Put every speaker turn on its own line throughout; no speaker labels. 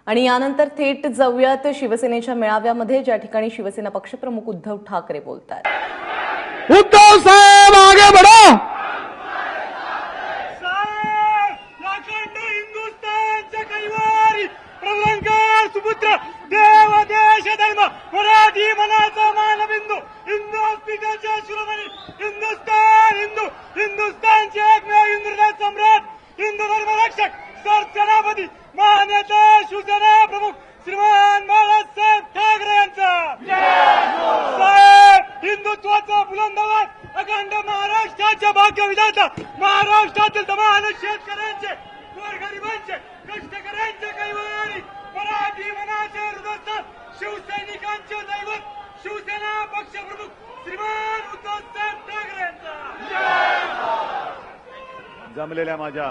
आणि यानंतर थेट जाऊयात शिवसेनेच्या मेळाव्यामध्ये, ज्या ठिकाणी शिवसेना पक्षप्रमुख उद्धव ठाकरे बोलतात।
उद्धव साहेब आगे बढ़ो।
अखंड हिंदुस्थानचे कैवारी प्रलंकार सुपुत्र देव देश धर्म मराठी मनाचा मानबिंदू हिंदू हॉस्पिटलचे शिरोमणी हिंदुस्थानचे एकमेव इंद्रजात सम्राट हिंदू धर्मरक्षक सरसेनापती महानेता शिवसेना प्रमुख श्रीमान बाळासाहेब ठाकरे यांचा साहेब हिंदुत्वाचा बुलंद आवाज अखंड महाराष्ट्राच्या भाग्यविधाता महाराष्ट्रातील तमाम शेतकऱ्यांचे गोरगरिबांचे कष्टकऱ्यांचे कैवारी मराठी मनाचे हृदयस्थान शिवसैनिकांचे दैवत शिवसेना पक्षप्रमुख श्रीमान उद्धवसाहेब ठाकरे यांचा
जमलेल्या माझ्या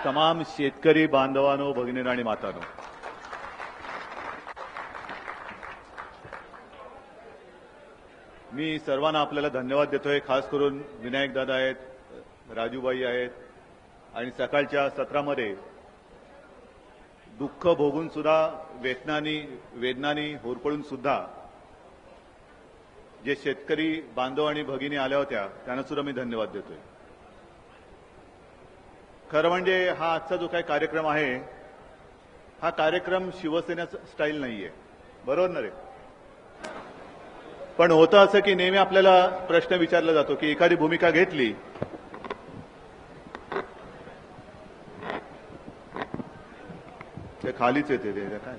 तमाम शेतकरी बांधवांनो, भगिनींनो आणि मातांनो, मी सर्वांना आपल्याला धन्यवाद देतोय। खास करून विनायक दादा आहेत, राजूबाई आहेत आणि सकाळच्या सत्रामध्ये दुःख भोगून सुद्धा वेदनानी होरपळून सुद्धा जे शेतकरी बांधव आणि भगिनी आल्या होत्या त्यांना सुद्धा मी धन्यवाद देतोय। खरं म्हणजे हा आजचा जो काही कार्यक्रम आहे, हा कार्यक्रम शिवसेनेचा स्टाईल नाहीये, बरोबर ना रे? पण होतं असं की नेहमी आपल्याला प्रश्न विचारला जातो की एखादी भूमिका घेतली ते खालीच येते, ते काय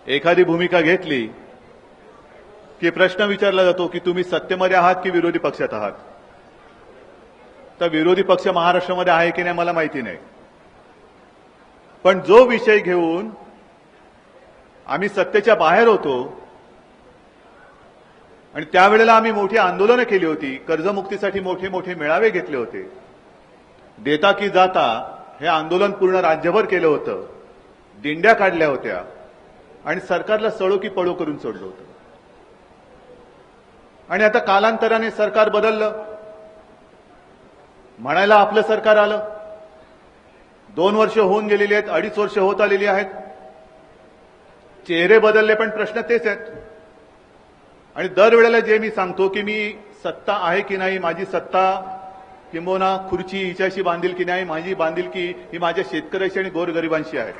एखादी भूमिका घेतली की प्रश्न विचारला जातो की तुम्ही सत्तेमध्ये आहात की विरोधी पक्षात आहात। तर विरोधी पक्ष महाराष्ट्रामध्ये आहे की नाही मला माहिती नाही, पण जो विषय घेऊन आम्ही सत्तेच्या बाहेर होतो आणि त्यावेळेला आम्ही मोठी आंदोलनं केली होती, कर्जमुक्तीसाठी मोठे मोठे मेळावे घेतले होते, देता की जाता हे आंदोलन पूर्ण राज्यभर केलं होतं, दिंड्या काढल्या होत्या आणि सरकारला सळो की पळो करून सोडलं होतं। आणि आता कालांतराने सरकार बदललं, म्हणायला आपलं सरकार आलं, 2 वर्ष होऊन गेलेली आहेत, 2.5 वर्ष होत आलेली आहेत, चेहरे बदलले पण प्रश्न तेच आहेत। आणि दरवेळेला जे मी सांगतो की मी सत्ता आहे की नाही, माझी सत्ता किंबहुना खुर्ची हिच्याशी बांधील की नाही, माझी बांधिलकी ही माझ्या शेतकऱ्याशी आणि गोरगरिबांशी आहे।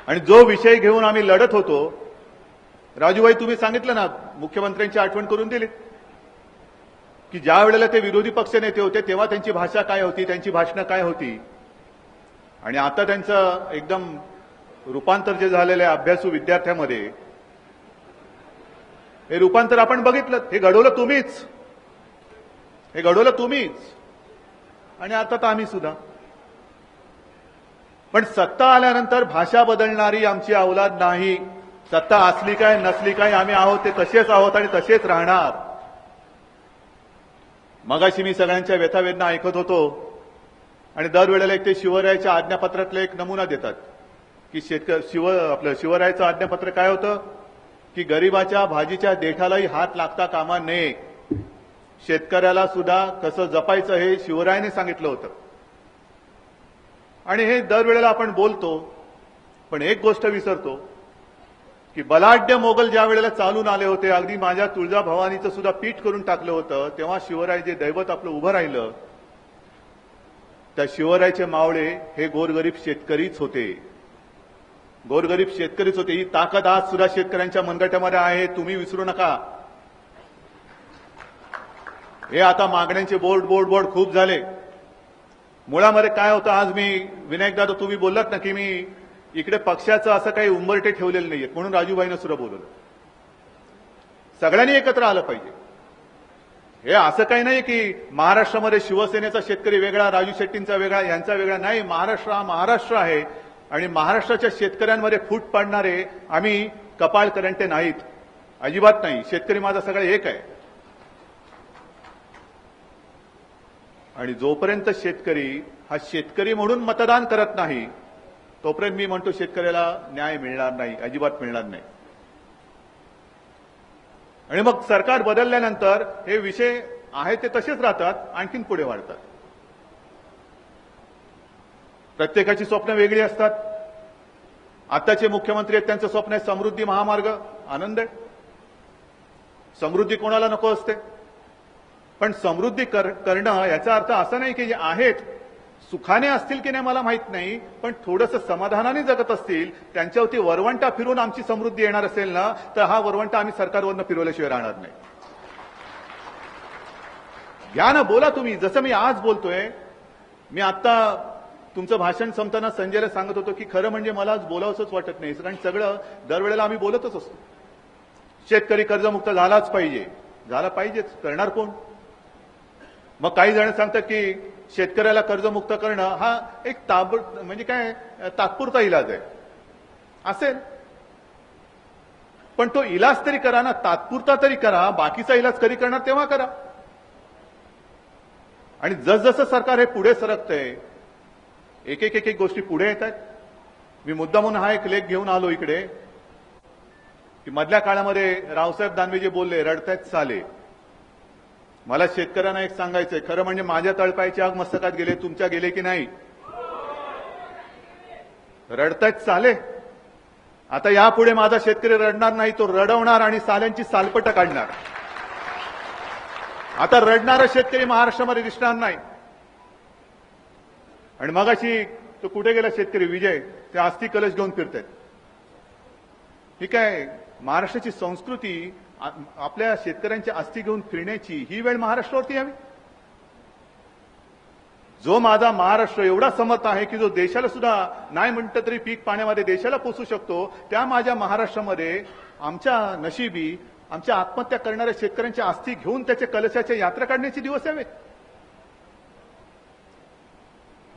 आणि जो विषय घेऊन आम्ही लढत होतो, राजूभाई तुम्ही सांगितलं ना, मुख्यमंत्र्यांची आठवण करून दिली की ज्या वेळेला ते विरोधी पक्ष नेते होते तेव्हा त्यांची भाषा काय होती, त्यांची भाषणं काय होती, आणि आता त्यांचं एकदम रूपांतर जे झालेलं आहे अभ्यासू विद्यार्थ्यामध्ये, हे रूपांतर आपण बघितलं, हे घडवलं तुम्हीच आणि आता तर आम्ही सुद्धा। पण सत्ता आल्यानंतर भाषा बदलणारी आमची अवलाद नाही। सत्ता असली काय नसली काय आम्ही आहोत ते तसेच आहोत आणि तसेच राहणार। मगाशी मी सगळ्यांच्या व्यथावेदना ऐकत होतो आणि दरवेळेला एक ते शिवरायाच्या आज्ञापत्रातले एक नमुना देतात की शिवरायाचं आज्ञापत्र काय होतं की गरिबाच्या भाजीच्या देठालाही हात लागता कामा नये, शेतकऱ्याला सुद्धा कसं जपायचं हे शिवरायाने सांगितलं होतं। आणि हे दरवेळेला आपण बोलतो, पण एक गोष्ट विसरतो की बलाढ्य मोगल ज्या वेळेला चालून आले होते, अगदी माझ्या तुळजाभवानीचं सुद्धा पीठ करून टाकलं होतं, तेव्हा शिवराय जे दैवत आपलं उभं राहिलं, त्या शिवरायाचे मावळे हे गोरगरीब शेतकरीच होते, ही ताकद आज सुद्धा शेतकऱ्यांच्या मनगटामध्ये आहे, तुम्ही विसरू नका। हे आता मागण्यांचे बोर्ड खूप झाले, मुळामध्ये काय होतं, आज मी विनायक दादा तुम्ही बोललात ना की मी इकडे पक्षाचं असं काही उंबरटे ठेवलेले नाहीयेत, म्हणून राजूभाईनं सुद्धा बोलवलं, सगळ्यांनी एकत्र आलं पाहिजे। हे असं काही नाही की महाराष्ट्रामध्ये शिवसेनेचा शेतकरी वेगळा, राजू शेट्टींचा वेगळा, यांचा वेगळा नाही। महाराष्ट्र आहे आणि महाराष्ट्राच्या शेतकऱ्यांमध्ये फूट पाडणारे आम्ही कपाळ करंटे नाहीत, अजिबात नाही। शेतकरी माझा सगळं एक आहे आणि जोपर्यंत शेतकरी हा शेतकरी म्हणून मतदान करत नाही तोपर्यंत मी म्हणतो शेतकऱ्याला न्याय मिळणार नाही, अजिबात मिळणार नाही। आणि मग सरकार बदलल्यानंतर हे विषय आहे ते तसेच राहतात, आणखीन पुढे वाढतात. प्रत्येकाची स्वप्न वेगळी असतात. आताचे मुख्यमंत्री आहेत, त्यांचं स्वप्न आहे समृद्धी महामार्ग. आनंद आहे. समृद्धी कोणाला नको असते, पण समृद्धी करणं याचा अर्थ असा नाही की जे आहेत सुखाने असतील की नाही मला माहित नाही, पण थोडंसं समाधानाने जगत असतील, त्यांच्यावरती वरवंटा फिरून आमची समृद्धी येणार असेल ना, तर हा वरवंटा आम्ही सरकारवरनं फिरवल्याशिवाय राहणार नाही. घ्या ना, बोला तुम्ही. जसं मी आज बोलतोय, मी आता तुमचं भाषण संपताना संजयला सांगत होतो की खरं म्हणजे मला आज बोलावंसंच वाटत नाही, कारण सगळं दरवेळेला आम्ही बोलतच असतो. शेतकरी कर्जमुक्त झालाच पाहिजे, झाला पाहिजेच. करणार कोण? मग काही जण सांगतात की शेतकऱ्याला कर्जमुक्त करणं हा एक म्हणजे काय तात्पुरता इलाज आहे. असेल, पण तो इलाज तरी करा ना, तात्पुरता तरी करा. बाकीचा इलाज कधी करणार तेव्हा करा. आणि जसजसं सरकार हे पुढे सरकतंय, एक एक एक एक गोष्टी पुढे येत आहेत. मी मुद्दामून हा एक लेख घेऊन आलो इकडे की मधल्या काळामध्ये रावसाहेब दानवे जे बोलले, रडतायत साले. मला शेतकऱ्यांना एक सांगायचंय, खरं म्हणजे माझ्या तळपायची आग मस्तकात गेले, तुमच्या गेले की नाही? रडतायत साले. आता यापुढे माझा शेतकरी रडणार नाही, तो रडवणार आणि साल्यांची सालपटं काढणार. आता रडणारा शेतकरी महाराष्ट्रामध्ये दिसणार नाही. आणि मगाशी तो कुठे गेला शेतकरी विजय, ते आस्ती कलश घेऊन फिरतायत. ही काय महाराष्ट्राची संस्कृती, आपल्या शेतकऱ्यांच्या आस्ती घेऊन फिरण्याची ही वेळ महाराष्ट्रावरती यावी? जो माझा महाराष्ट्र एवढा समर्थ आहे की जो देशाला सुद्धा नाही म्हटलं तरी पीक पाण्यामध्ये देशाला पोचू शकतो, त्या माझ्या महाराष्ट्रामध्ये आमच्या नशिबी आमच्या आत्महत्या करणाऱ्या शेतकऱ्यांच्या आस्ती घेऊन त्याच्या कलशाच्या यात्रा काढण्याचे दिवस यावेत.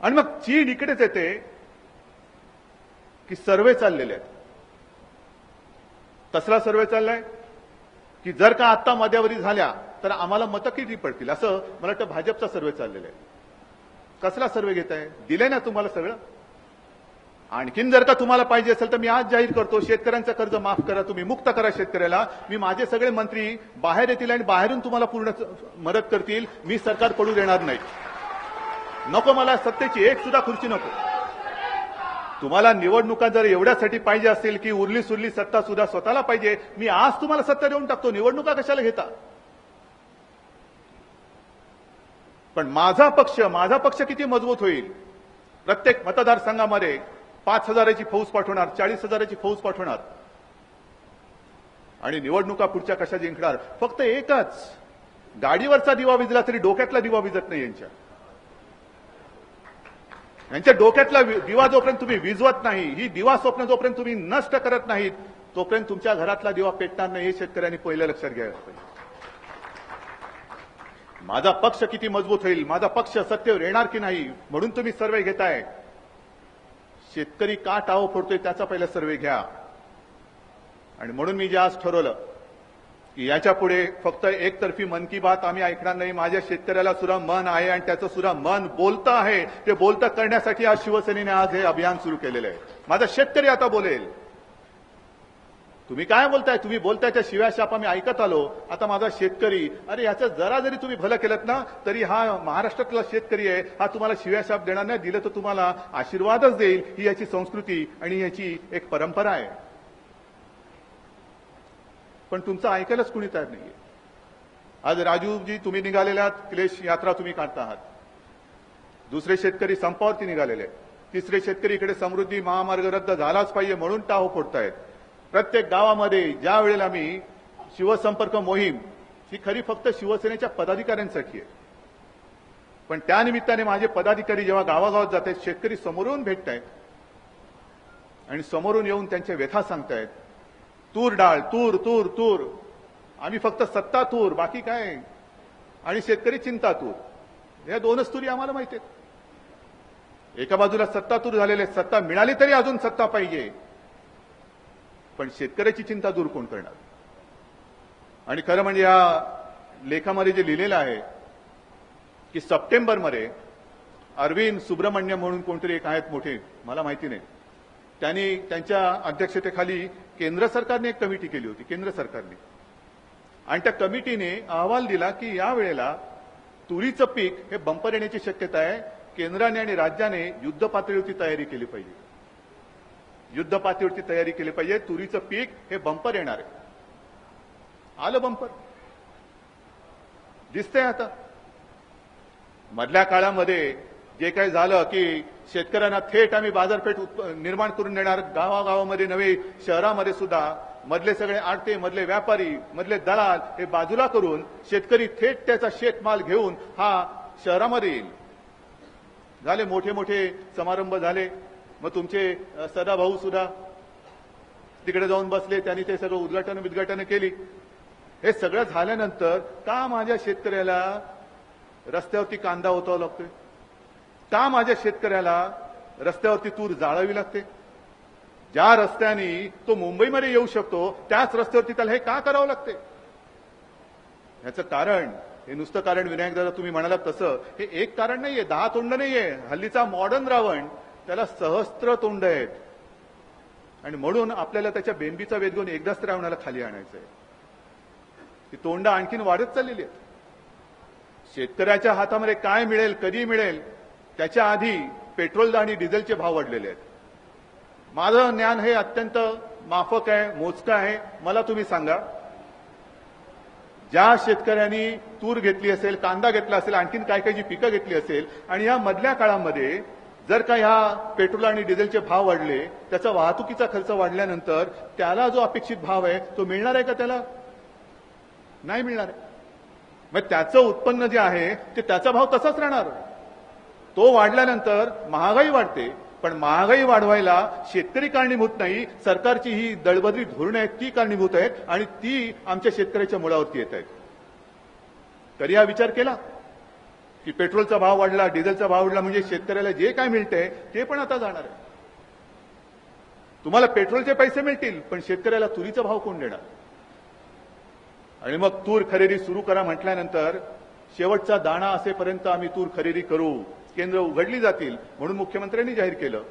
आणि मग चीड इकडेच येते की सर्वे चाललेले आहेत. कसला सर्वे चाललाय? की जर का आता मध्यावधी झाल्या तर आम्हाला मतं किती पडतील, असं मला वाटतं भाजपचा सर्वे चाललेला आहे. कसला सर्वे घेत आहे? दिले ना तुम्हाला सगळं. आणखीन जर का तुम्हाला पाहिजे असेल तर मी आज जाहीर करतो, शेतकऱ्यांचं कर्ज माफ करा, तुम्ही मुक्त करा शेतकऱ्याला. मी माझे सगळे मंत्री बाहेर येतील आणि बाहेरून तुम्हाला पूर्ण मदत करतील. मी सरकार पडू देणार नाही. नको मला सत्तेची एक सुद्धा खुर्ची नको. तुम्हाला निवडणुका जर एवढ्यासाठी पाहिजे असतील की उरली सुरली सत्ता सुद्धा स्वतःला पाहिजे, मी आज तुम्हाला सत्ता देऊन टाकतो. निवडणुका कशाला घेता? पण माझा पक्ष किती मजबूत होईल? प्रत्येक मतदारसंघामध्ये 5,000ची फौज पाठवणार, 40,000ची फौज पाठवणार आणि निवडणुका पुढच्या कशा जिंकणार? फक्त एकच, गाडीवरचा दिवा विजला तरी डोक्यातला दिवा विजत नाही. यांच्या डोक्यातला दिवा जोपर्यंत तुम्ही विजवत नाही, ही दिवा स्वप्न जोपर्यंत तुम्ही नष्ट करत नाहीत, तोपर्यंत तुमच्या घरातला दिवा पेटणार नाही. हे शेतकऱ्यांनी पहिलं लक्षात घ्यायला पाहिजे. माझा पक्ष किती मजबूत होईल, माझा पक्ष सत्तेवर येणार की नाही, म्हणून तुम्ही सर्वे घेताय. शेतकरी का टाळं फोडतोय त्याचा पहिला सर्वे घ्या. आणि म्हणून मी जे आज ठरवलं की याच्या पुढे फक्त एकतर्फी मन की बात आम्ही ऐकणार नाही. माझ्या शेतकऱ्याला सुद्धा मन आहे आणि त्याचं सुद्धा मन बोलतं आहे. ते बोलतं करण्यासाठी आज शिवसेनेने आज हे अभियान सुरू केलेलं आहे. माझा शेतकरी आता बोलेल. तुम्ही काय बोलताय? तुम्ही बोलताय त्या शिव्या शाप आम्ही ऐकत आलो. आता माझा शेतकरी, अरे याचं जरा जरी तुम्ही भलं केलं ना तरी हा महाराष्ट्रातला शेतकरी आहे, हा तुम्हाला शिव्या शाप देणार नाही. दिलं तर तुम्हाला आशीर्वादच देईल. ही याची संस्कृती आणि याची एक परंपरा आहे. पण तुमचं ऐकायलाच कुणी तयार नाहीये. आज राजूजी तुम्ही निघालेल्या आहात, क्लेश यात्रा तुम्ही काढता आहात. दुसरे शेतकरी संपावरती निघालेले आहेत. तिसरे शेतकरी इकडे समृद्धी महामार्ग रद्द झालाच पाहिजे म्हणून टाहो फोडतायत. प्रत्येक गावामध्ये ज्या वेळेला मी शिवसंपर्क मोहीम, ही खरी फक्त शिवसेनेच्या पदाधिकाऱ्यांसाठी आहे, पण त्यानिमित्ताने माझे पदाधिकारी जेव्हा गावागावात जात आहेत, शेतकरी समोरून भेटत आहेत आणि समोरून येऊन त्यांच्या व्यथा सांगतायत. तूर डाळ, तूर तूर तूर, आम्ही फक्त सत्ता तूर, बाकी काय, आणि शेतकरी चिंता तूर. या दोनच तुरी आम्हाला माहिती आहेत. एका बाजूला सत्ता तूर झालेले, सत्ता मिळाली तरी अजून सत्ता पाहिजे, पण शेतकऱ्याची चिंता दूर कोण करणार? आणि खरं म्हणजे या लेखामध्ये जे लिहिलेलं आहे की सप्टेंबरमध्ये अरविंद सुब्रमण्यम म्हणून कोणतरी एक आहेत मोठे, मला माहिती नाही, त्यांनी त्यांच्या अध्यक्षतेखाली केंद्र सरकारने एक कमिटी केली होती, केंद्र सरकारने, आणि त्या कमिटीने अहवाल दिला की या वेळेला तुरीचं पीक हे बंपर येण्याची शक्यता आहे. केंद्राने आणि राज्याने युद्ध पातळीवरती तयारी केली पाहिजे. युद्ध पातळीवरती तयारी केली पाहिजे. तुरीचं पीक हे बंपर येणार आहे. आलं बंपर, दिसतंय आता. मधल्या काळामध्ये जे काही झालं की शेतकऱ्यांना थेट आम्ही बाजारपेठ निर्माण करून देणार, गावागावामध्ये नव्हे शहरामध्ये सुद्धा मधले सगळे आडते, मधले व्यापारी, मधले दलाल हे बाजूला करून शेतकरी थेट त्याचा शेतमाल घेऊन हा शहरामध्ये येईल. झाले मोठे मोठे समारंभ झाले. मग तुमचे सदाभाऊ सुद्धा तिकडे जाऊन बसले, त्यांनी ते सगळं उद्घाटन केली. हे सगळं झाल्यानंतर का माझ्या शेतकऱ्याला रस्त्यावरती कांदा ओतावा लागतोय? का माझ्या शेतकऱ्याला रस्त्यावरती तूर जाळावी लागते? ज्या रस्त्याने तो मुंबईमध्ये येऊ शकतो त्याच रस्त्यावरती त्याला हे का करावं लागते? ह्याचं कारण, हे नुसतं कारण विनायक दादा तुम्ही म्हणालात तसं हे एक कारण नाहीये, 10 तोंड नाहीये. हल्लीचा मॉडर्न रावण त्याला सहस्त्र तोंड आहेत आणि म्हणून आपल्याला त्याच्या बेंबीचा वेध घेऊन एकदाच रावणाला खाली आणायचंय. ती तोंड आणखीन वाढत चाललेली आहेत. शेतकऱ्याच्या हातामध्ये काय मिळेल, कधी मिळेल, त्याच्या आधी पेट्रोल आणि डिझेलचे भाव वाढलेले आहेत. माझं ज्ञान हे अत्यंत माफक आहे, मोजकं आहे. मला तुम्ही सांगा, ज्या शेतकऱ्यांनी तूर घेतली असेल, कांदा घेतला असेल, आणखीन काय काय जी पिकं घेतली असेल आणि या मधल्या काळामध्ये जर का ह्या पेट्रोल आणि डिझेलचे भाव वाढले, त्याचा वाहतुकीचा खर्च वाढल्यानंतर त्याला जो अपेक्षित भाव आहे तो मिळणार आहे का? त्याला नाही मिळणार आहे. मग त्याचं उत्पन्न जे आहे ते त्याचा भाव तसाच राहणार. तो वाढल्यानंतर महागाई वाढते, पण महागाई वाढवायला शेतकरी कारणीभूत नाही, सरकारची ही दळबद्री धोरणे आहेत ती कारणीभूत आहेत आणि ती आमच्या शेतकऱ्याच्या मुळावरती येत आहेत. कधी हा विचार केला की पेट्रोलचा भाव वाढला, डिझेलचा भाव वाढला म्हणजे शेतकऱ्याला जे काय मिळतंय ते पण आता जाणार आहे. तुम्हाला पेट्रोलचे पैसे मिळतील, पण शेतकऱ्याला तुरीचा भाव कोण देणार? आणि मग तूर खरेदी सुरू करा म्हटल्यानंतर शेवटचा दाणा असेपर्यंत आम्ही तूर खरेदी करू, केंद्र उघडली जातील म्हणून मुख्यमंत्र्यांनी जाहीर केलं.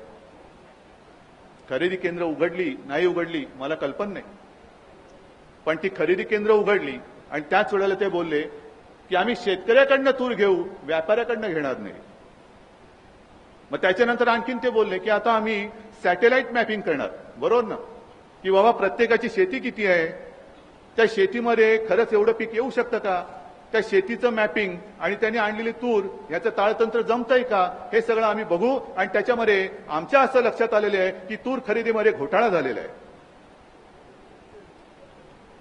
खरेदी केंद्र उघडली नाही उघडली मला कल्पना नाही, पण ती खरेदी केंद्र उघडली आणि त्याच वेळेला ते बोलले की आम्ही शेतकऱ्याकडनं तूर घेऊ, व्यापाऱ्याकडनं घेणार नाही. मग त्याच्यानंतर आणखीन ते बोलले की आता आम्ही सॅटेलाइट मॅपिंग करणार. बरोबर ना? की बाबा प्रत्येकाची शेती किती आहे, त्या शेतीमध्ये खरंच एवढं पीक येऊ शकतं का, त्या शेतीचं मॅपिंग आणि त्यांनी आणलेली तूर याचं ताळतंत्र जमतंय का, हे सगळं आम्ही बघू. आणि त्याच्यामध्ये आमच्या असं लक्षात आलेलं आहे की तूर खरेदीमध्ये घोटाळा झालेला आहे.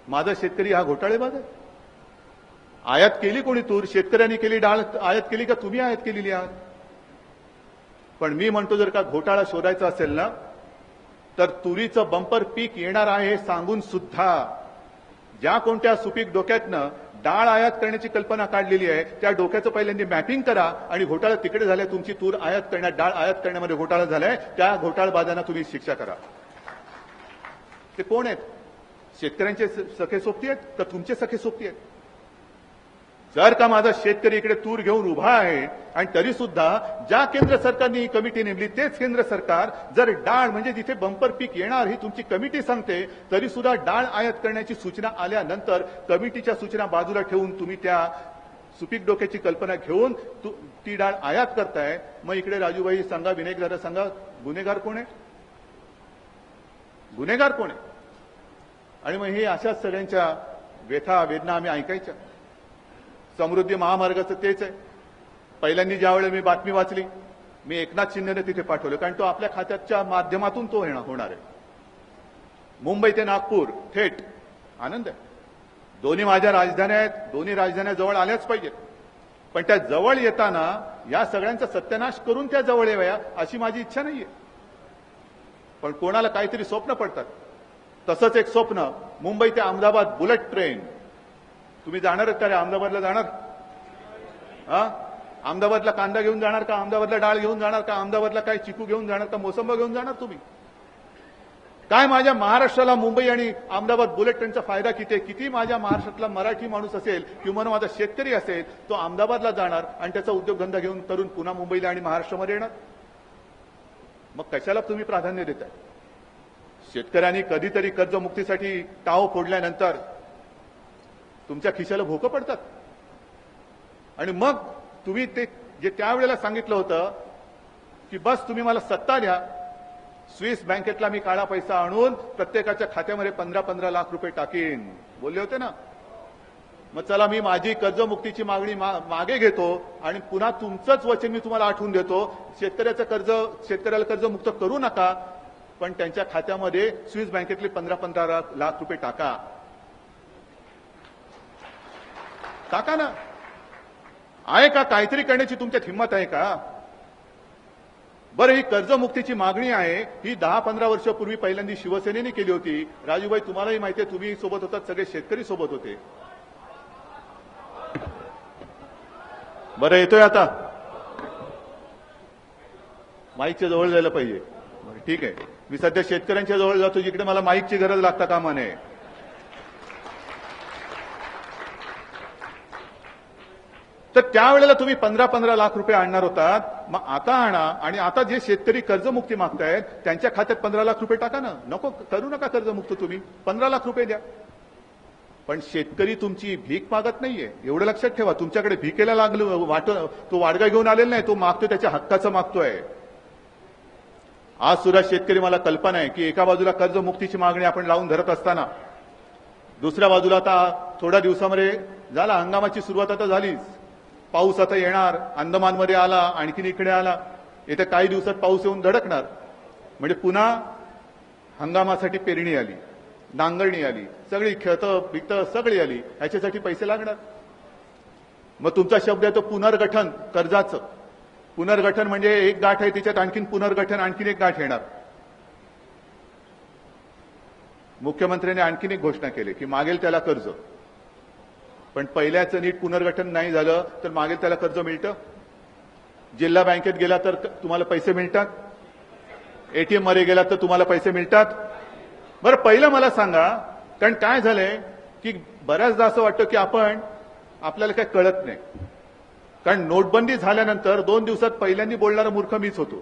माझा शेतकरी हा घोटाळेबाज आहे. आयात केली कोणी तूर? शेतकऱ्यांनी केली. डाळ आयात केली का तुम्ही आयात केलेली आहात? पण मी म्हणतो जर का घोटाळा शोधायचा असेल ना, तर तुरीचं बंपर पीक येणार आहे हे सांगून सुद्धा ज्या कोणत्या सुपीक डोक्यातनं डाळ आयात करण्याची कल्पना काढलेली आहे त्या डोक्याचं पहिल्यांदा मॅपिंग करा आणि घोटाळा तिकडे झालाय, तुमची तूर आयात करण्यात, डाळ आयात करण्यामध्ये घोटाळा झालाय, त्या घोटाळबाजांना तुम्ही शिक्षा करा. ते कोण आहेत? शेतकऱ्यांचे सखे सोबती आहेत का तुमचे सखे सोबती आहेत? जर का माझा शेतकरी इकडे तूर घेऊन उभा आहे आणि तरी सुद्धा ज्या केंद्र सरकारने ही कमिटी नेमली तेच केंद्र सरकार जर डाळ म्हणजे जिथे बंपर पीक येणार ही तुमची कमिटी सांगते, तरी सुद्धा डाळ आयात करण्याची सूचना आल्यानंतर कमिटीच्या सूचना बाजूला ठेवून तुम्ही त्या सुपीक डोक्याची कल्पना घेऊन ती डाळ आयात करताय. मग इकडे राजूभाई सांगा, विनायक दादा सांगा, गुन्हेगार कोण आहे? गुन्हेगार कोण आहे? आणि मग हे अशाच सगळ्यांच्या व्यथा वेदना आम्ही ऐकायच्या. समृद्धी महामार्गाचं तेच आहे. पहिल्यांदा ज्यावेळेला मी बातमी वाचली, मी एकनाथ शिंदेने तिथे पाठवलं, कारण तो आपल्या खात्याच्या माध्यमातून तो होणार आहे. मुंबई ते नागपूर थेट आनंद आहे. दोन्ही माझ्या राजधान्या आहेत, दोन्ही राजधान्या जवळ आल्याच पाहिजेत. पण त्या जवळ येताना या सगळ्यांचा सत्यानाश करून त्या जवळ याव्या अशी माझी इच्छा नाहीये. पण कोणाला काहीतरी स्वप्न पडतात. तसंच एक स्वप्न मुंबई ते अहमदाबाद बुलेट ट्रेन. तुम्ही जाणार का रे अहमदाबादला? जाणार? अहमदाबादला कांदा घेऊन जाणार का? अहमदाबादला डाळ घेऊन जाणार का? अहमदाबादला काय चिकू घेऊन जाणार का? मोसंबा घेऊन जाणार तुम्ही? काय माझ्या महाराष्ट्राला मुंबई आणि अहमदाबाद बुलेट ट्रेनचा फायदा किती आहे? किती माझ्या महाराष्ट्रातला मराठी माणूस असेल किंवा माझा शेतकरी असेल तो अहमदाबादला जाणार आणि त्याचा उद्योगधंदा घेऊन करून पुन्हा मुंबईला आणि महाराष्ट्रामध्ये येणार? मग कशाला तुम्ही प्राधान्य देताय? शेतकऱ्यांनी कधीतरी कर्जमुक्तीसाठी टाव फोडल्यानंतर तुमच्या खिशाला भोकं पडतात. आणि मग तुम्ही ते जे त्यावेळेला सांगितलं होतं की बस तुम्ही मला सत्ता द्या, स्विस बँकेतला मी काळा पैसा आणून प्रत्येकाच्या खात्यामध्ये 15-15 लाख रुपये टाकीन बोलले होते ना. मग चला मी माझी कर्जमुक्तीची मागणी मागे घेतो आणि पुन्हा तुमचंच वचन मी तुम्हाला आठवून देतो, शेतकऱ्याला कर्जमुक्त करू नका, पण त्यांच्या खात्यामध्ये स्विस बँकेतले 15-15 लाख रुपये टाका ना. आहे का काहीतरी करण्याची तुमच्यात हिंमत आहे का? बरं, ही कर्जमुक्तीची मागणी आहे ही 10-15 वर्षापूर्वी पहिल्यांदा शिवसेनेने केली होती. राजूभाई तुम्हालाही माहिती आहे, तुम्ही सोबत होतात, सगळे शेतकरी सोबत होते. बरं येतोय आता? माईकच्या जवळ जायला पाहिजे. बरं ठीक आहे, मी सध्या शेतकऱ्यांच्या जवळ जातो जिकडे मला माईकची गरज लागता कामा नये. तर त्यावेळेला तुम्ही 15-15 लाख रुपये आणणार होतात, मग आता आणा आणि आता जे शेतकरी कर्जमुक्ती मागतायत त्यांच्या खात्यात 15 लाख रुपये टाका ना. नको करू नका कर्जमुक्त, तुम्ही 15 लाख रुपये द्या. पण शेतकरी तुमची भीक मागत नाहीये, एवढं लक्षात ठेवा. तुमच्याकडे भिकेला लागलो तो वाडगा घेऊन आलेला नाही, तो मागतोय त्याच्या हक्काचं मागतोय. आज सुद्धा शेतकरी, मला कल्पना आहे की एका बाजूला कर्जमुक्तीची मागणी आपण लावून धरत असताना दुसऱ्या बाजूला आता थोड्या दिवसामध्ये झाला हंगामाची सुरुवात आता झालीच, पाऊस आता येणार, अंदमानमध्ये आला, आणखीन इकडे आला, येत्या काही दिवसात पाऊस येऊन धडकणार, म्हणजे पुन्हा हंगामासाठी पेरणी आली, नांगरणी आली, सगळी खतं पिकतं सगळी आली, ह्याच्यासाठी पैसे लागणार. मग तुमचा शब्द आहे तो पुनर्गठन कर्जाचं. पुनर्गठन म्हणजे एक गाठ आहे तिच्यात आणखीन पुनर्गठन, आणखीन एक गाठ येणार. मुख्यमंत्र्यांनी आणखीन एक घोषणा केली की मागेल त्याला कर्ज, पण पहिल्याचं नीट पुनर्गठन नाही झालं तर मागेल त्याला कर्ज मिळतं. जिल्हा बँकेत गेला तर तुम्हाला पैसे मिळतात, एटीएम मध्ये गेला तर तुम्हाला पैसे मिळतात. बरं पहिलं मला सांगा, कारण काय झालंय की बऱ्याचदा असं वाटतं की आपल्याला काही कळत नाही. कारण नोटबंदी झाल्यानंतर 2 दिवसात पहिल्यांदा बोलणारा मूर्ख मीच होतो.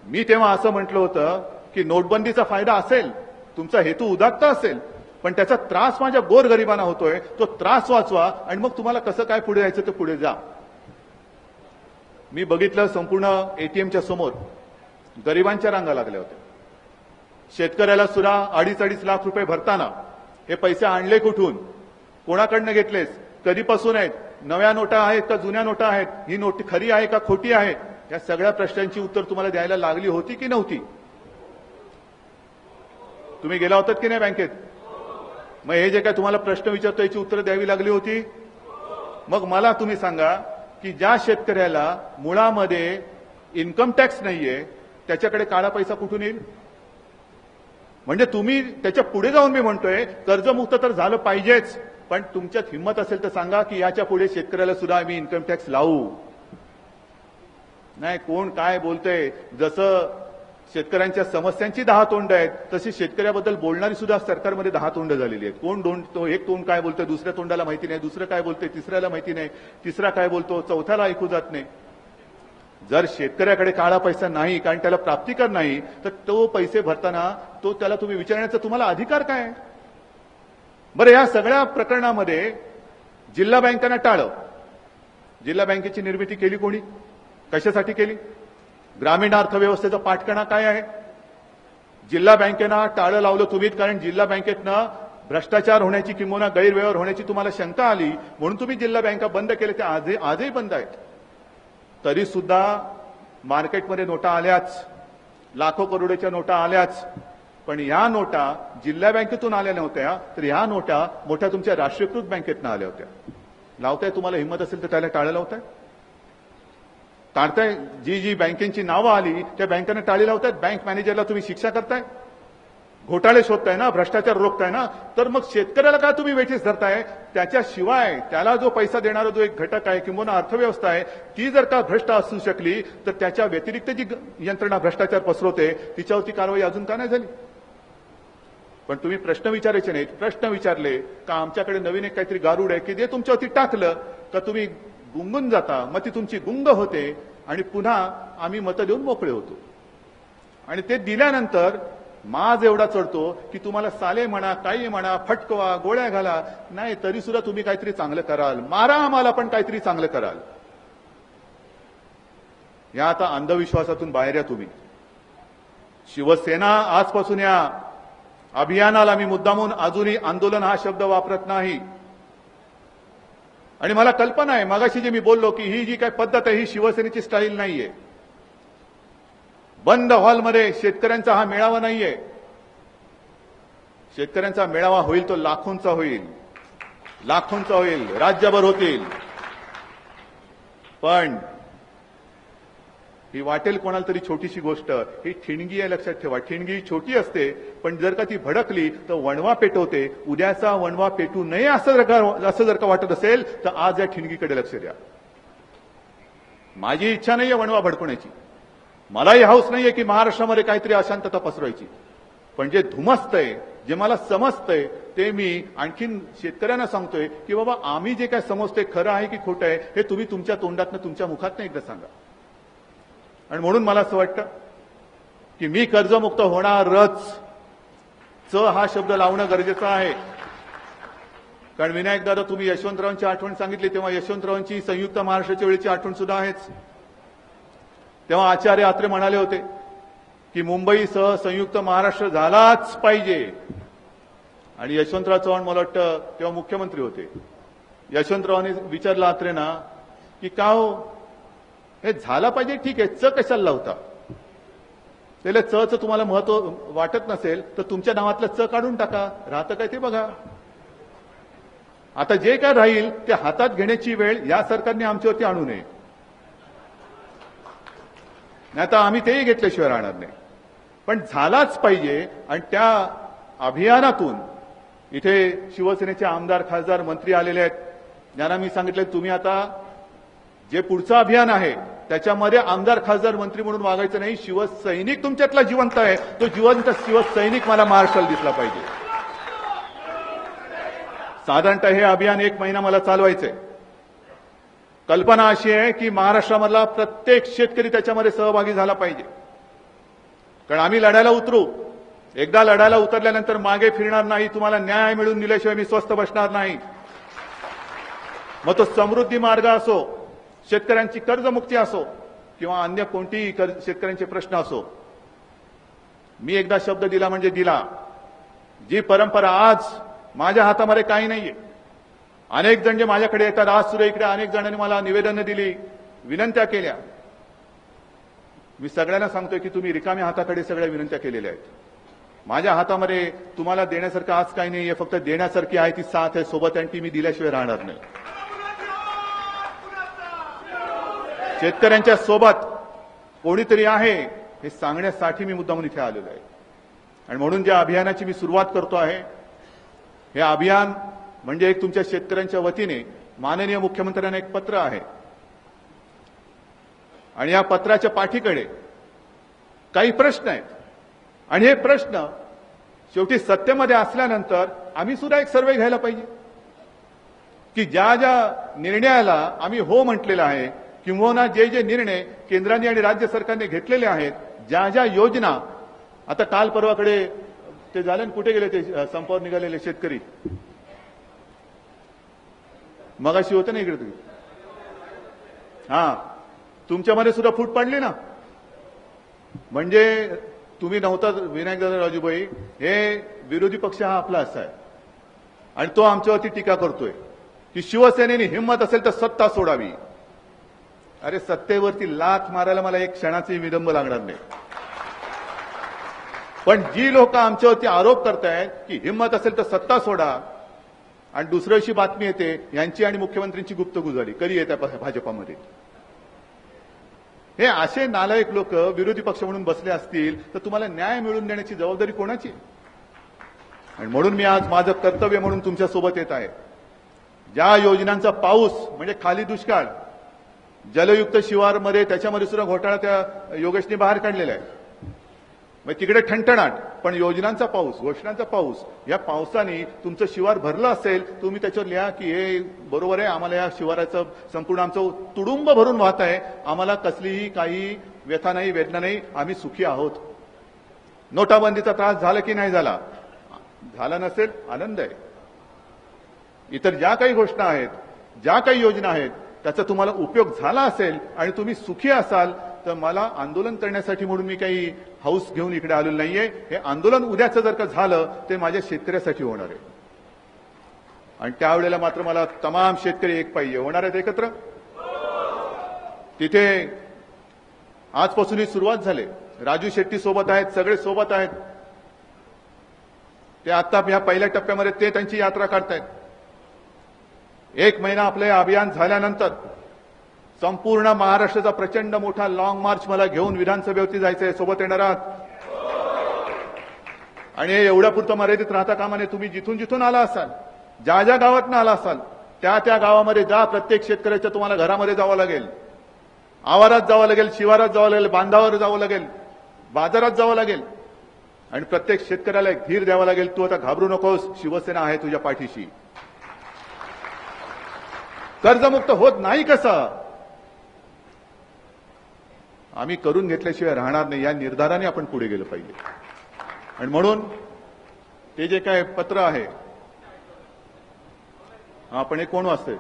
मी तेव्हा असं म्हटलं होतं की नोटबंदीचा फायदा असेल, तुमचा हेतू उदात्त असेल, पण त्याचा त्रास माझ्या गोरगरिबांना होतोय, तो त्रास वाचवा आणि मग तुम्हाला कसं काय पुढे जायचं ते पुढे जा. मी बघितलं संपूर्ण एटीएमच्या समोर गरिबांच्या रांगा लागल्या होत्या. शेतकऱ्याला सुद्धा 2.5 लाख रुपये भरताना हे पैसे आणले कुठून, कोणाकडनं घेतलेस, कधीपासून आहेत, नव्या नोटा आहेत का जुन्या नोटा आहेत, ही नोट खरी आहे का खोटी आहे, या सगळ्या प्रश्नांची उत्तर तुम्हाला द्यायला लागली होती की नव्हती? तुम्ही गेला होतात की नाही बँकेत? मग हे जे काय तुम्हाला प्रश्न विचारतो याची उत्तरं द्यावी लागली होती. मग मला तुम्ही सांगा की ज्या शेतकऱ्याला मुळामध्ये इन्कम टॅक्स नाहीये त्याच्याकडे काळा पैसा कुठून येईल? म्हणजे तुम्ही त्याच्या पुढे जाऊन मी म्हणतोय कर्जमुक्त तर झालं पाहिजेच, पण तुमच्यात हिंमत असेल तर सांगा की याच्या पुढे शेतकऱ्याला सुद्धा आम्ही इन्कम टॅक्स लावू. नाही, कोण काय बोलतंय, जसं शेतकऱ्यांच्या समस्यांची 10 तोंड आहेत तशी शेतकऱ्याबद्दल बोलणारी सुद्धा सरकारमध्ये 10 तोंड झालेली आहेत. कोण एक तोंड काय बोलतोय दुसऱ्या तोंडाला माहिती नाही, दुसरं काय बोलतोय तिसऱ्याला माहिती नाही, तिसरा काय बोलतो चौथ्याला ऐकू जात नाही. जर शेतकऱ्याकडे काळा पैसा नाही कारण त्याला प्राप्तिकर नाही, तर तो पैसे भरताना त्याला तुम्ही विचारण्याचा तुम्हाला अधिकार काय आहे? बरं, या सगळ्या प्रकरणामध्ये जिल्हा बँकांना टाळं. जिल्हा बँकेची निर्मिती केली कोणी, कशासाठी केली? ग्रामीण अर्थव्यवस्थेचा पाठकणा काय आहे? जिल्हा बँकेना टाळं लावलं तुम्हीच, कारण जिल्हा बँकेतनं भ्रष्टाचार होण्याची किंवा गैरव्यवहार होण्याची तुम्हाला शंका आली म्हणून तुम्ही जिल्हा बँका बंद केले. ते आजही बंद आहेत. तरी सुद्धा मार्केटमध्ये नोटा आल्याच, लाखो करोडच्या नोटा आल्याच, पण या नोटा जिल्हा बँकेतून आल्या नव्हत्या, तर या नोटा मोठ्या तुमच्या राष्ट्रीयकृत बँकेतनं आल्या होत्या. लावताय, तुम्हाला हिंमत असेल तर त्याला टाळं लावताय, काढताय. जी बँकेची नावं आली त्या बँकांना टाळी लावतायत. बँक मॅनेजरला तुम्ही शिक्षा करताय, घोटाळे शोधताय ना, भ्रष्टाचार रोखताय ना, तर मग शेतकऱ्याला का तुम्ही वेठीस धरताय? त्याच्याशिवाय त्याला जो पैसा देणारा जो एक घटक आहे किंवा अर्थव्यवस्था आहे ती जर का भ्रष्ट असू शकली तर त्याच्या व्यतिरिक्त जी यंत्रणा भ्रष्टाचार पसरवते तिच्यावरती कारवाई अजून का नाही झाली? पण तुम्ही प्रश्न विचारायचे नाहीत. प्रश्न विचारले का आमच्याकडे नवीन एक काहीतरी गारुड आहे की जे तुमच्यावरती टाकलं का तुम्ही गुंगून जाता, मग ती तुमची गुंग होते आणि पुन्हा आम्ही मतं देऊन मोकळे होतो. आणि ते दिल्यानंतर माज एवढा चढतो की तुम्हाला साले म्हणा, काही म्हणा, फटकवा, गोळ्या घाला, नाही तरी सुद्धा तुम्ही काहीतरी चांगलं कराल, मारा आम्हाला पण काहीतरी चांगलं कराल. या आता अंधविश्वासातून बाहेर या तुम्ही. शिवसेना आजपासून या अभियानाला मी मुद्दामून अजूनही आंदोलन हा शब्द वापरत नाही. आणि मला कल्पना आहे, मगाशी जे मी बोललो की ही जी काही पद्धत आहे ही शिवसेनेची स्टाईल नाहीये. बंद हॉलमध्ये शेतकऱ्यांचा हा मेळावा नाहीये. शेतकऱ्यांचा मेळावा होईल तो लाखोंचा होईल, लाखोंचा होईल, राज्यभर होतील. पण ही वाटेल कोणाला तरी छोटीशी गोष्ट, ही ठिणगी आहे लक्षात ठेवा. ठिणगी छोटी असते पण जर का ती भडकली तर वणवा पेटवते. उद्याचा वणवा पेटू नये असं जर का वाटत असेल तर आज या ठिणगीकडे लक्ष द्या. माझी इच्छा नाहीये वणवा भडकवण्याची, मलाही हौस नाहीये की महाराष्ट्रामध्ये काहीतरी अशांतता पसरवायची. पण जे धुमसतंय, जे मला समजतंय ते मी आणखीन शेतकऱ्यांना सांगतोय की बाबा आम्ही जे काय समजतोय खरं आहे की खोटं आहे हे तुम्ही तुमच्या तोंडातनं तुमच्या मुखातनं एकदा सांगा. आणि म्हणून मला असं वाटतं की मी कर्जमुक्त होणारच, च हा शब्द लावणं गरजेचं आहे. कारण विनायक दादा तुम्ही यशवंतरावांची आठवण सांगितली तेव्हा यशवंतरावांची संयुक्त महाराष्ट्राच्या वेळेची आठवण सुद्धा आहेच. तेव्हा आचार्य आत्रे म्हणाले होते की मुंबईसह संयुक्त महाराष्ट्र झालाच पाहिजे. आणि यशवंतराव चव्हाण मला वाटतं तेव्हा मुख्यमंत्री होते. यशवंतरावांनी विचारलं आत्रेंना की का हो हे झाला पाहिजे, ठीक आहे, च कशाला लावता? त्याला च तुम्हाला महत्व वाटत नसेल तर तुमच्या नावातलं च काढून टाका, राहतं काय ते बघा. आता जे काय राहील ते हातात घेण्याची वेळ या सरकारने आमच्यावरती आणू नये. नाही तर आम्ही तेही घेतल्याशिवाय राहणार नाही. पण झालाच पाहिजे. आणि त्या अभियानातून इथे शिवसेनेचे आमदार, खासदार, मंत्री आलेले आहेत. ज्यांना मी सांगितलं तुम्ही आता जे पुढचं अभियान आहे त्याच्यामध्ये आमदार, खासदार, मंत्री म्हणून वागायचं नाही. शिवसैनिक तुमच्यातला जिवंत आहे, तो जिवंत शिवसैनिक मला महाराष्ट्राला दिसला पाहिजे. साधारणतः हे अभियान 1 महिना मला चालवायचंय. कल्पना अशी आहे की महाराष्ट्रामधला प्रत्येक शेतकरी त्याच्यामध्ये सहभागी झाला पाहिजे. कारण आम्ही लढायला उतरू, एकदा लढायला उतरल्यानंतर मागे फिरणार नाही. तुम्हाला न्याय मिळून दिल्याशिवाय मी स्वस्थ बसणार नाही. मग तो समृद्धी मार्ग असो, शेतकऱ्यांची कर्जमुक्ती असो किंवा अन्य कोणतीही शेतकऱ्यांचे प्रश्न असो, मी एकदा शब्द दिला म्हणजे दिला. जी परंपरा आज माझ्या हातामध्ये काही नाहीये. अनेक जण जे माझ्याकडे येतात, आज सुद्धा इकडे अनेक जणांनी मला निवेदनं दिली, विनंत्या केल्या. मी सगळ्यांना सांगतोय की तुम्ही रिकाम्या हाताकडे सगळ्या विनंत्या केलेल्या आहेत. माझ्या हातामध्ये तुम्हाला देण्यासारखं आज काही नाहीये, फक्त देण्यासारखी आहे ती साथ आहे सोबत, आणि ती मी दिल्याशिवाय राहणार नाही. शेतकऱ्यांच्या सोबत कोणीतरी आहे हे सांगण्यासाठी मी मुद्दामून इथे आलेलो आहे. आणि म्हणून ज्या अभियानाची मी सुरुवात करतो आहे, हे अभियान म्हणजे एक तुमच्या शेतकऱ्यांच्या वतीने माननीय मुख्यमंत्र्यांना एक पत्र आहे. आणि या पत्राच्या पाठीकडे काही प्रश्न आहेत. आणि हे प्रश्न शेवटी सत्तेमध्ये असल्यानंतर आम्ही सुद्धा एक सर्वे घ्यायला पाहिजे की ज्या ज्या निर्णयाला आम्ही हो म्हटलेला आहे किंवा जे जे निर्णय केंद्राने आणि राज्य सरकारने घेतलेले आहेत, ज्या ज्या योजना, आता काल परवाकडे ते झालं, कुठे गेले ते संपावर निघालेले शेतकरी? मगाशी होतं ना इकडे तुम्ही, हा, तुमच्यामध्ये सुद्धा फूट पडली ना. म्हणजे तुम्ही नव्हता विनायकदादा राजूभाई, हे विरोधी पक्ष हा आपला असा आहे आणि तो आमच्यावरती टीका करतोय की शिवसेनेने हिंमत असेल तर सत्ता सोडावी. अरे सत्तेवरती लाथ मारायला मला एक क्षणाची विलंब लागणार नाही. पण जी लोक आमच्यावरती आरोप करतायत की हिंमत असेल तर सत्ता सोडा, आणि दुसऱ्या दिवशी बातमी येते यांची आणि मुख्यमंत्र्यांची गुप्तगू झाली, कधी येत्या भाजपामध्ये. हे असे नालायक लोक विरोधी पक्ष म्हणून बसले असतील तर तुम्हाला न्याय मिळवून देण्याची जबाबदारी कोणाची? आणि म्हणून मी आज माझं कर्तव्य म्हणून तुमच्या सोबत येत आहे. ज्या योजनांचा पाऊस म्हणजे खाली दुष्काळ, जलयुक्त शिवारमध्ये त्याच्यामध्ये सुद्धा घोटाळा त्या योगेशने बाहेर काढलेला आहे. मग तिकडे ठणठणाट, पण योजनांचा पाऊस, घोषणांचा पाऊस, या पावसाने तुमचं शिवार भरलं असेल, तुम्ही त्याच्यावर लिहा की हे बरोबर आहे, आम्हाला या शिवाराचं संपूर्ण आमचं तुडुंब भरून वाहत आहे, आम्हाला कसलीही काही व्यथा नाही, वेदना नाही, आम्ही सुखी आहोत. नोटाबंदीचा त्रास झाला की नाही झाला? झाला नसेल, आनंद आहे. इतर ज्या काही घोषणा आहेत, ज्या काही योजना आहेत, त्याचा तुम्हाला उपयोग झाला असेल आणि तुम्ही सुखी असाल तर मला आंदोलन करण्यासाठी म्हणून मी काही हाऊस घेऊन इकडे आलेलो नाहीये. हे आंदोलन उद्याचं जर का झालं ते माझ्या शेतकऱ्यासाठी होणार आहे आणि त्यावेळेला मात्र मला तमाम शेतकरी एक पाहिजे. होणार आहेत एकत्र? तिथे आजपासूनही सुरुवात झाली. राजू शेट्टी सोबत आहेत, सगळे सोबत आहेत. ते आता ह्या पहिल्या टप्प्यामध्ये ते त्यांची यात्रा काढतायत. 1 महिना आपलं हे अभियान झाल्यानंतर संपूर्ण महाराष्ट्राचा प्रचंड मोठा लॉंग मार्च मला घेऊन विधानसभेवरती जायचंय. सोबत येणार आहात आणि हे एवढ्यापुरतं मर्यादित राहता कामा नये. तुम्ही जिथून जिथून आला असाल, ज्या ज्या गावातनं आला असाल, त्या त्या गावामध्ये जा. प्रत्येक शेतकऱ्याच्या तुम्हाला घरामध्ये जावं लागेल, आवारात जावं लागेल, शिवारात जावं लागेल, बांधावर जावं लागेल, बाजारात जावं लागेल आणि प्रत्येक शेतकऱ्याला एक धीर द्यावा लागेल. तू आता घाबरू नकोस, शिवसेना आहे तुझ्या पाठीशी. कर्जमुक्त होत नाही कसं? आम्ही करून घेतल्याशिवाय राहणार नाही. या निर्धाराने आपण पुढे गेलं पाहिजे. आणि म्हणून ते जे काय पत्र आहे, आपण हे कोण वाचतंय?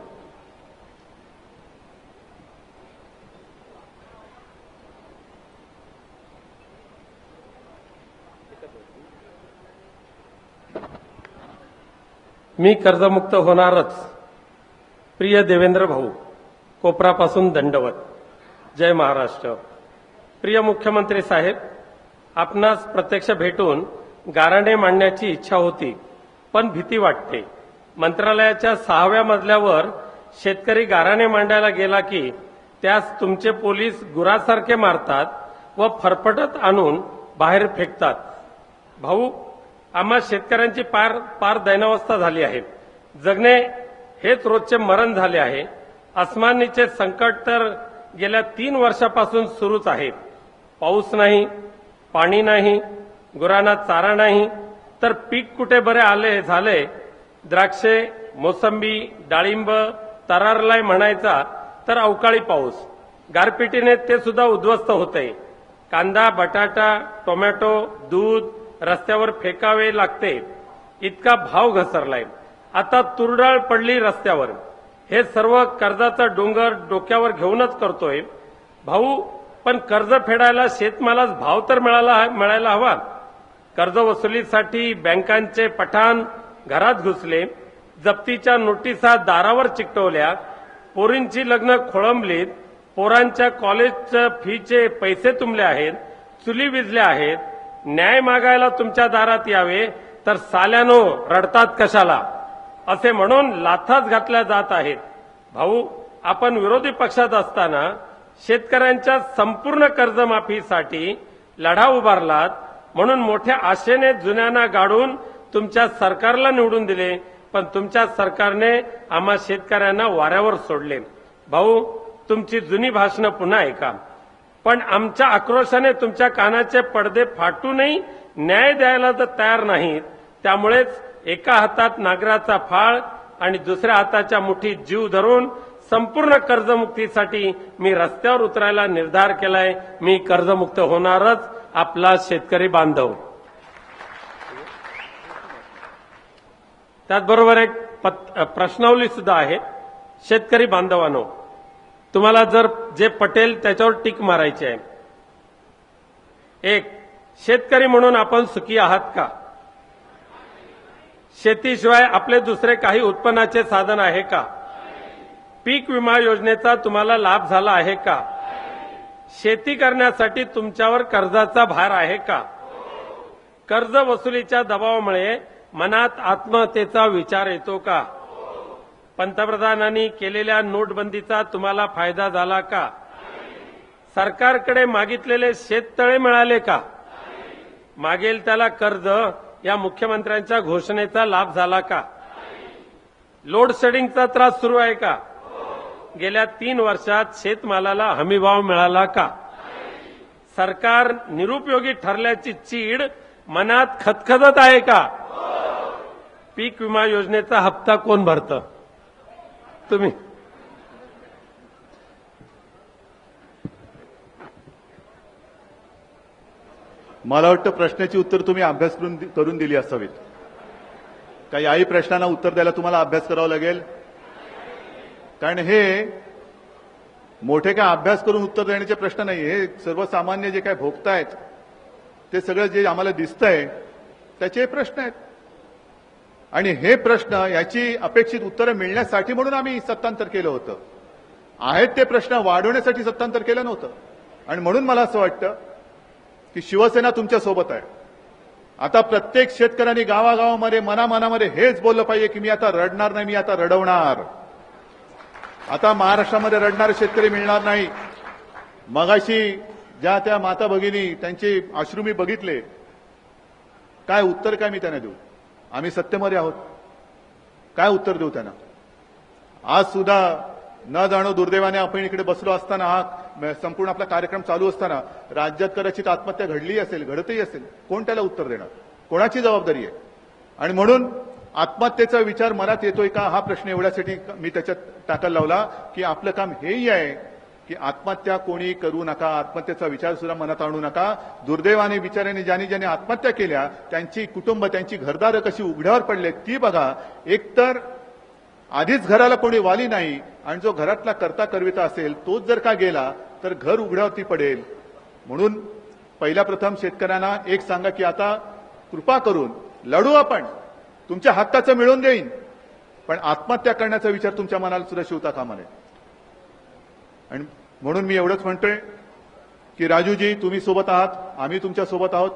मी कर्जमुक्त होणारच. प्रिय देवेंद्र भाऊ, कोपरापासून दंडवत. जय महाराष्ट्र. प्रिय मुख्यमंत्री साहेब, आपणास प्रत्यक्ष भेटून गाऱ्हाणे मांडण्याची इच्छा होती, पण भीती वाटते. मंत्रालयाच्या 6व्या मजल्यावर शेतकरी गाऱ्हाणे मांडायला गेला की त्यास तुमचे पोलीस गुरासारखे मारतात व फरफटत आणून बाहेर फेकतात. भाऊ, आम्हा शेतकऱ्यांची पार दैनावस्था झाली आहे. जगणे हेच रोजचे मरण झाले आहे. अस्मानीचे संकट तर गेल्या 3 वर्षापासून सुरूच आहे. पाऊस नाही, पाणी नाही, गुरांना चारा नाही, तर पीक कुठे बरे आले झाले. द्राक्षे, मोसंबी, डाळिंब तरारलाय म्हणायचा तर अवकाळी पाऊस. गारपिटीने ते सुद्धा उद्ध्वस्त होते. कांदा, बटाटा, टोमॅटो, दूध रस्त्यावर फेकावे लागते इतका भाव घसरलाय. आता तुरडाळ पडली रस्त्यावर. हे सर्व कर्जाचा डोंगर डोक्यावर घेऊनच करतोय. भाऊ, पण कर्ज फेडायला शेतमालास भाव तर मिळायला हवा. कर्ज वसुलीसाठी बँकांचे पठाण घरात घुसले. जप्तीच्या नोटिसा दारावर चिकटवल्या. पोरींची लग्न खोळंबलीत. पोरांच्या कॉलेजच्या फीचे पैसे तुंबले आहेत. चुली विजल्या आहेत. न्याय मागायला तुमच्या दारात यावे तर साल्यानो रडतात कशाला, असे म्हणून लाथाच घातल्या जात आहेत. भाऊ, आपण विरोधी पक्षात असताना शेतकऱ्यांच्या संपूर्ण कर्जमाफीसाठी लढा उभारलात. म्हणून मोठ्या आशेने जुन्यांना गाडून तुमच्या सरकारला निवडून दिले, पण तुमच्या सरकारने आम्हा शेतकऱ्यांना वाऱ्यावर सोडले. भाऊ, तुमची जुनी भाषणं पुन्हा ऐका, पण आमच्या आक्रोशाने तुमच्या कानाचे पडदे फाटूनही न्याय द्यायला तर तयार नाहीत. त्यामुळेच एका हातात नागराचा फाळ आणि दुसऱ्या हाताच्या मुठीत जीव धरून संपूर्ण कर्जमुक्तीसाठी मी रस्त्यावर उतरायला निर्धार केलाय. मी कर्जमुक्त होणारच, आपला शेतकरी बांधव. त्याचबरोबर एक प्रश्नावली सुद्धा आहे. शेतकरी बांधवांनो, तुम्हाला जर जे पटेल त्याच्यावर टिक मारायची आहे. 1. शेतकरी म्हणून आपण सुखी आहात का? शेतीशिवाय आपले दुसरे काही उत्पन्नाचे साधन आहे का? पीक विमा योजनेचा तुम्हाला लाभ झाला आहे का? शेती करण्यासाठी तुमच्यावर कर्जाचा भार आहे का? कर्ज वसुलीच्या दबावामुळे मनात आत्महत्येचा विचार येतो का? पंतप्रधानांनी केलेल्या नोटबंदीचा तुम्हाला फायदा झाला का? सरकारकडे मागितलेले शेततळे मिळाले का? मागेल त्याला कर्ज या मुख्यमंत्र्यांच्या घोषणेचा लाभ झाला का? लोड शेडिंगचा त्रास सुरू आहे का? गेल्या 3 वर्षात शेतमालाला हमीभाव मिळाला का? सरकार निरुपयोगी ठरल्याची चीड मनात खदखदत आहे का? पीक विमा योजनेचा हप्ता कोण भरतं? तुम्ही.
मला वाटतं प्रश्नाची उत्तर तुम्ही अभ्यास करून दिली असावीत. काही याही प्रश्नांना उत्तर द्यायला तुम्हाला अभ्यास करावा लागेल. कारण हे मोठे काय अभ्यास करून उत्तर देण्याचे प्रश्न नाही. हे सर्वसामान्य जे काय भोगतायत ते सगळं जे आम्हाला दिसतंय त्याचे प्रश्न आहेत. आणि हे प्रश्न याची अपेक्षित उत्तरं मिळण्यासाठी म्हणून आम्ही सत्तांतर केलं होतं. आहेत ते प्रश्न वाढवण्यासाठी सत्तांतर केलं नव्हतं. आणि म्हणून मला असं वाटतं की शिवसेना तुमच्या सोबत आहे. आता प्रत्येक शेतकऱ्यांनी गावागावामध्ये मनामनामध्ये हेच बोललं पाहिजे की मी आता रडणार नाही, मी आता रडवणार. आता महाराष्ट्रामध्ये रडणारे शेतकरी मिळणार नाही. मगाशी ज्या त्या माता भगिनी त्यांचे अश्रू मी बघितले. काय उत्तर काय मी त्यांना देऊ? आम्ही सत्तेमध्ये आहोत, काय उत्तर देऊ त्यांना? आज सुद्धा न जाणो दुर्दैवाने आपण इकडे बसलो असताना, हा संपूर्ण आपला कार्यक्रम चालू असताना राज्यात कदाचित आत्महत्या घडली असेल, घडतही असेल. कोण त्याला उत्तर देणार? कोणाची जबाबदारी आहे? आणि म्हणून आत्महत्येचा विचार मनात येतोय का हा प्रश्न एवढ्यासाठी मी त्याच्यात टाकायला लावला की आपलं काम हेही आहे की आत्महत्या कोणी करू नका, आत्महत्येचा विचार सुद्धा मनात आणू नका. दुर्दैवाने बिचाऱ्याने ज्यांनी आत्महत्या केल्या त्यांची कुटुंब, त्यांची घरदारं कशी उघड्यावर पडले ती बघा. एकतर आधीच घराला कोणी वाली नाही आणि जो घरातला करता करविता असेल तोच जर का गेला तर घर उघड्यावरती पडेल. म्हणून पहिल्या प्रथम शेतकऱ्यांना एक सांगा की आता कृपा करून लढू, आपण तुमच्या हक्काचं मिळवून देईन, पण आत्महत्या करण्याचा विचार तुमच्या मनाला सुद्धा शिवता कामा नये. आणि म्हणून मी एवढंच म्हणतोय की राजूजी तुम्ही सोबत आहात, आम्ही तुमच्या सोबत आहोत.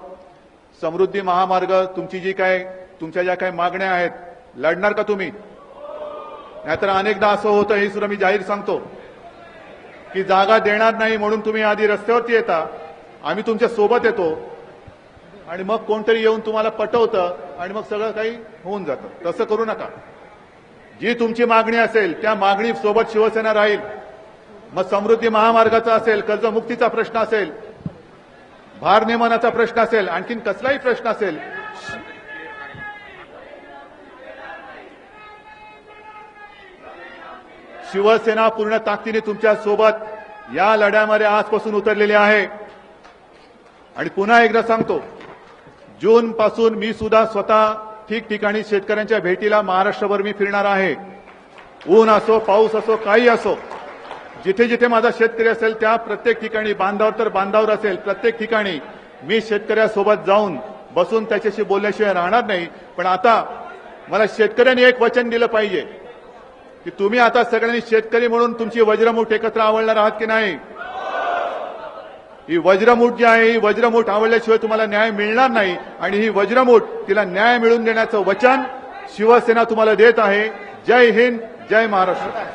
समृद्धी महामार्ग तुमच्या ज्या काही मागण्या आहेत लढणार का तुम्ही? नाहीतर अनेकदा असं होतं, हे सुद्धा मी जाहीर सांगतो की जागा देणार नाही म्हणून तुम्ही आधी रस्त्यावरती येता, आम्ही तुमच्या सोबत येतो आणि मग कोणतरी येऊन तुम्हाला पटवतं आणि मग सगळं काही होऊन जातं. तसं करू नका. जी तुमची मागणी असेल त्या मागणी सोबत शिवसेना राहील. मग समृद्धी महामार्गाचा असेल, कर्जमुक्तीचा प्रश्न असेल, भारनियमनाचा प्रश्न असेल, आणखीन कसलाही प्रश्न असेल, शिवसेना पूर्ण ताकदीने तुमच्या सोबत या लढ्यामध्ये आजपासून उतरलेली आहे. आणि पुन्हा एकदा सांगतो, जून पासून मी सुद्धा स्वतः ठिकठिकाणी शेतकऱ्यांच्या भेटीला महाराष्ट्रभर मी फिरणार आहे. ऊन असो, पाऊस असो, काही असो, जिथे जिथे माझा शेतकरी असेल त्या प्रत्येक ठिकाणी, बांधावर तर बांधावर असेल, प्रत्येक ठिकाणी मी शेतकऱ्यासोबत जाऊन बसून त्याच्याशी बोलल्याशिवाय राहणार नाही. पण आता मला शेतकऱ्यांनी एक वचन दिलं पाहिजे की तुम्ही आता सगळ्यांनी शेतकरी म्हणून तुमची वज्रमूठ एकत्र आवडणार आहात की नाही? ही वज्रमूठ जी आहे, ही वज्रमूठ आवडल्याशिवाय तुम्हाला न्याय मिळणार नाही. आणि ही वज्रमूठ, तिला न्याय मिळवून देण्याचं वचन शिवसेना तुम्हाला देत आहे. जय हिंद, जय महाराष्ट्र.